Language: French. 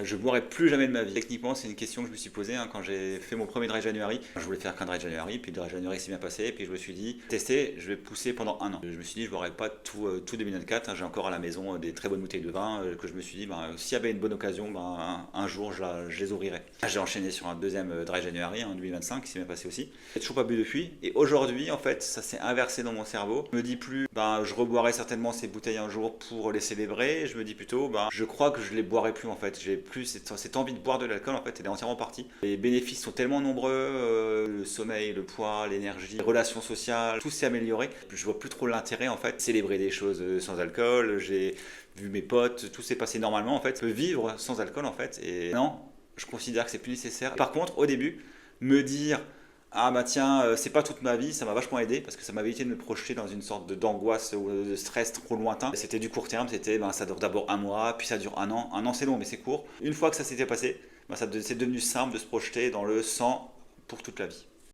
Je boirai plus jamais de ma vie. Techniquement, c'est une question que je me suis posée quand j'ai fait mon premier dry January. Je voulais faire qu'un dry January, puis le dry January s'est bien passé, puis je me suis dit, tester, je vais pousser pendant un an. Je me suis dit, je boirai pas tout 2024. J'ai encore à la maison des très bonnes bouteilles de vin que je me suis dit, s'il y avait une bonne occasion, un jour je les ouvrirai. J'ai enchaîné sur un deuxième dry January en 2025 qui s'est bien passé aussi. J'ai toujours pas bu depuis. Et aujourd'hui, en fait, ça s'est inversé dans mon cerveau. Je me dis plus, je reboirai certainement ces bouteilles un jour pour les célébrer. Je me dis plutôt, je crois que je les boirai plus en fait. J'ai plus cette envie de boire de l'alcool en fait, elle est entièrement partie. Les bénéfices sont tellement nombreux, le sommeil, le poids, l'énergie, les relations sociales, tout s'est amélioré. Je vois plus trop l'intérêt en fait, de célébrer des choses sans alcool. J'ai vu mes potes, tout s'est passé normalement en fait. Je peux vivre sans alcool en fait. Et non, je considère que c'est plus nécessaire. Par contre, au début, me dire ah bah tiens, c'est pas toute ma vie, ça m'a vachement aidé parce que ça m'avait évité de me projeter dans une sorte d'angoisse ou de stress trop lointain. C'était du court terme, c'était ça dure d'abord un mois, puis ça dure un an. Un an c'est long mais c'est court. Une fois que ça s'était passé, c'est devenu simple de se projeter dans le 100 pour toute la vie.